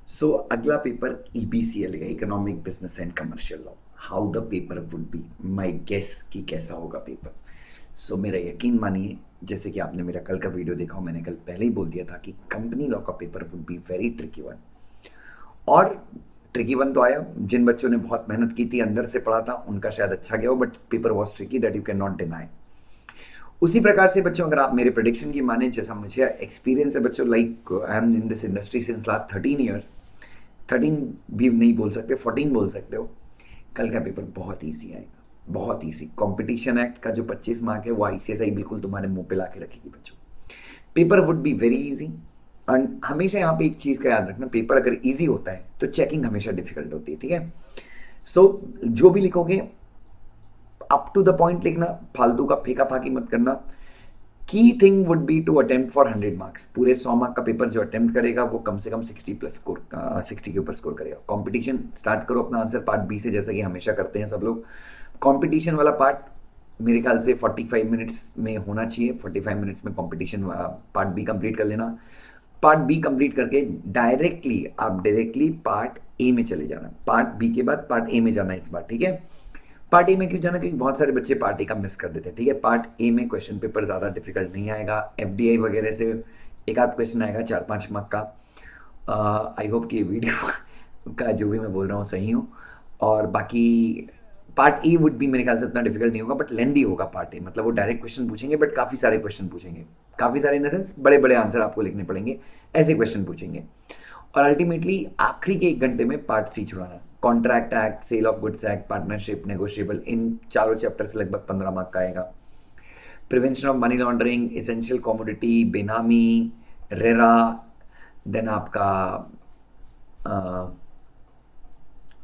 सो अगला paper EBCL का, economic business and commercial law. How the paper would be, my guess कि कैसा होगा पेपर। सो मेरा यकीन मानिए, जैसे कि आपने मेरा कल का वीडियो देखा हो, मैंने कल पहले ही बोल दिया था कि कंपनी लॉ का paper would be very tricky one. और ट्रिकी वन तो आया, जिन बच्चों ने बहुत मेहनत की थी, अंदर से पढ़ा था, उनका शायद अच्छा गया हो, but paper was tricky, that you can not deny. उसी प्रकार से बच्चों, अगर आप मेरे प्रोडिक्शन की माने, जैसा मुझे एक्सपीरियंस है बच्चों, like I am in this industry since last 13 years, 13 भी नहीं बोल सकते, 14 बोल सकते हो। कल का पेपर बहुत ईजी आएगा, बहुत ईजी। कंपटीशन एक्ट का जो 25 मार्क है वो आईसीएसआई बिल्कुल तुम्हारे मुंह पे ला के रखेगी बच्चों। Paper would be very easy. And हमेशा यहाँ पे एक चीज का याद रखना, पेपर अगर इजी होता है तो चेकिंग हमेशा डिफिकल्ट होती है, ठीक है। सो जो भी लिखोगे अप टू द पॉइंट लिखना, फालतू का फेंका फाकी मत करना। Key thing would be to attempt for 100 marks. पूरे 100 मार्क का पेपर जो अटेम्प्ट करेगा वो कम से कम 60 प्लस स्कोर, 60 के ऊपर स्कोर करेगा। कंपटीशन स्टार्ट करो अपना आंसर पार्ट बी से, जैसा कि हमेशा करते हैं सब लोग। कंपटीशन वाला पार्ट मेरे ख्याल से 45 मिनट्स में होना चाहिए। 45 मिनट्स में कंपटीशन पार्ट बी कंप्लीट कर लेना। पार्ट बी कंप्लीट करके डायरेक्टली पार्ट ए में चले जाना। पार्ट बी के बाद पार्ट ए में जाना इस बार, ठीक है। पार्ट ए में क्यों जाना, क्योंकि बहुत सारे बच्चे पार्ट ए का मिस कर देते हैं, ठीक है। पार्ट ए में क्वेश्चन पेपर ज़्यादा डिफिकल्ट नहीं आएगा, एफडीआई वगैरह से एक आध क्वेश्चन आएगा 4-5 मार्क का। आई होप कि वीडियो का जो भी मैं बोल रहा हूँ सही हो। और बाकी पार्ट ए वुड भी मेरे ख्याल से उतना डिफिकल्ट नहीं होगा, बट लेंदी होगा पार्ट ए। मतलब वो डायरेक्ट क्वेश्चन पूछेंगे, बट काफ़ी सारे क्वेश्चन पूछेंगे, काफ़ी सारे इन द सेंस बड़े बड़े आंसर आपको लिखने पड़ेंगे, ऐसे क्वेश्चन पूछेंगे। और अल्टीमेटली आखिरी के 1 घंटे में पार्ट सी छुड़ाना। Contract act, sale of goods act, partnership, negotiable, इन चारों चैप्टर से लगभग 15 मार्क का आएगा। Prevention of money laundering, essential commodity, benami, RERA, then आपका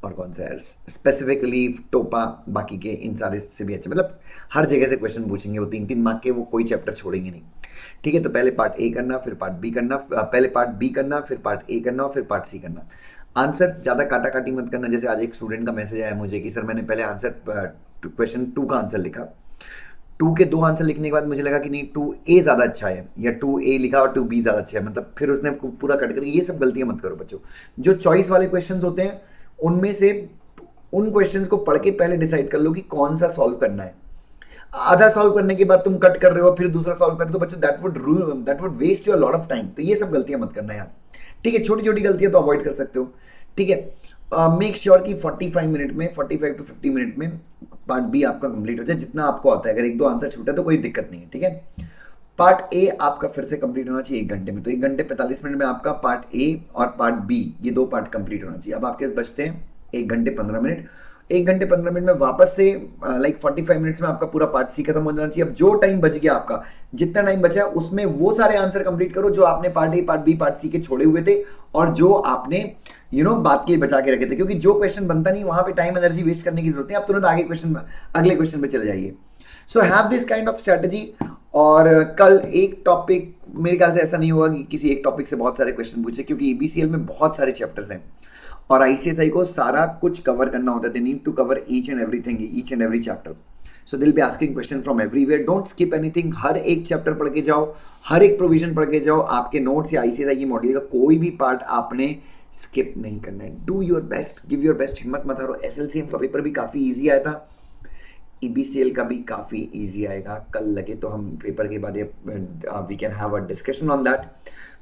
और कौन सा है, स्पेसिफिकली टोपा, बाकी के इन सारे से भी अच्छे, मतलब हर जगह से क्वेश्चन पूछेंगे वो 3-3 मार्क के, वो कोई चैप्टर छोड़ेंगे नहीं, ठीक है। तो पहले पार्ट ए करना, फिर पार्ट बी करना, पहले पार्ट बी करना, फिर पार्ट ए करना, और फिर पार्ट सी करना। आंसर ज़्यादा काटा काटी मत करना। जैसे आज एक स्टूडेंट का मैसेज आया मुझे कि सर मैंने पहले आंसर क्वेश्चन 2 का आंसर लिखा, 2 के 2 आंसर लिखने के बाद मुझे लगा कि नहीं 2A ज़्यादा अच्छा है, या 2A लिखा और 2B ज़्यादा अच्छा है, मतलब फिर उसने पूरा कट करके। ये सब गलतियां मत करो बच्चों। जो चॉइस वाले क्वेश्चन होते हैं उनमें से उन क्वेश्चंस को पढ़ के पहले डिसाइड कर लो कि कौन सा सॉल्व करना है। आधा सॉल्व करने के बाद तुम कट कर रहे हो, फिर दूसरा सॉल्व कर रहे हो, तो बच्चों that would waste your lot of time. तो ये सब गलतियां मत करना यार, ठीक है। छोटी छोटी गलतियां तो अवॉइड कर सकते हो, ठीक है। मेक श्योर कि 45 मिनट में, 45 to 50 मिनट में पार्ट बी आपका कंप्लीट हो जाए, जितना आपको आता है। अगर 1-2 आंसर छूटा तो कोई दिक्कत नहीं है, ठीक है। पार्ट ए आपका फिर से कंप्लीट होना चाहिए 1 घंटे में, तो 1 घंटे 45 मिनट में आपका पार्ट ए और पार्ट बी, ये 2 पार्ट कंप्लीट होना चाहिए। अब आपके बचते हैं 1 घंटे 15 मिनट। 1 घंटे 15 मिनट में वापस से लाइक 45 मिनट्स में आपका पूरा पार्ट सी खत्म हो जाना चाहिए। अब जो टाइम बच गया आपका, जितना टाइम बचा है उसमें वो सारे आंसर कंप्लीट करो जो आपने part A, part B, part C के छोड़े हुए थे, और जो आपने बात के लिए बचा के रखे थे। क्योंकि जो क्वेश्चन बनता नहीं वहां पे टाइम एनर्जी वेस्ट करने की जरूरत है, आप तुरंत अगले क्वेश्चन पे चले जाइए। So have this kind of strategy. और कल एक टॉपिक, मेरे ख्याल से ऐसा नहीं होगा कि किसी एक टॉपिक से बहुत सारे क्वेश्चन पूछे, क्योंकि ईबीसीएल में बहुत सारे चैप्टर्स हैं और आईसीएसआई को सारा कुछ कवर करना होता है। They need to cover each and everything, each and every chapter. So they'll be asking question from everywhere. Don't skip anything. हर एक चैप्टर पढ़ के जाओ, हर एक प्रोविजन पढ़ के जाओ। आपके नोट्स या आईसीएसआई की मॉड्यूल का कोई भी पार्ट आपने स्किप नहीं करना है। Do your best, give your best, हिम्मत मत हारो। एसएलसीएम का पेपर भी काफी ईजी आया था, ईबीसीएल का भी काफी इजी आएगा। कल लगे तो हम पेपर के बाद we can have a discussion on that.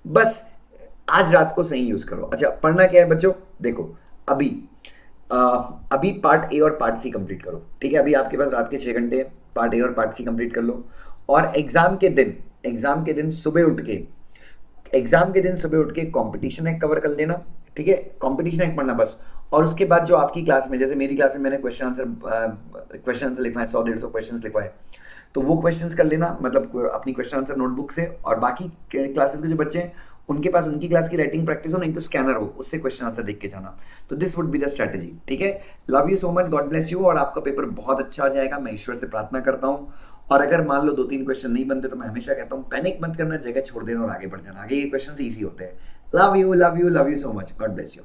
बस आज रात को सही यूज करो। अच्छा, पढ़ना क्या है बच्चों, देखो अभी अभी पार्ट ए और पार्ट सी कंप्लीट करो, ठीक है। अभी आपके पास रात के 6 घंटे, पार्ट ए और पार्ट सी कंप्लीट कर लो। और एग्जाम के दिन सुबह उठ के कंपटीशन एक्ट कवर कर देना, ठीक है। कंपटीशन एक्ट पढ़ना बस। और उसके बाद जो आपकी क्लास में, जैसे मेरी क्लास में मैंने क्वेश्चन आंसर लिखवाए, 100-150 क्वेश्चन लिखवाए, तो वो क्वेश्चंस कर लेना, मतलब अपनी क्वेश्चन आंसर नोटबुक से। और बाकी क्लासेस के जो बच्चे हैं उनके पास उनकी क्लास की राइटिंग प्रैक्टिस हो, नहीं तो स्कैनर हो, उससे क्वेश्चन आंसर देख के जाना। तो this would be the strategy, ठीक है। Love you so much, God bless you. और आपका पेपर बहुत अच्छा आ जाएगा, मैं ईश्वर से प्रार्थना करता हूँ। और अगर मान लो 2-3 क्वेश्चन नहीं बनते तो मैं हमेशा कहता हूँ पैनिक मत करना, जगह छोड़ देना और आगे बढ़ जाना। आगे ये क्वेश्चन ईजी होते हैं। Love you love you love you so much, God bless you.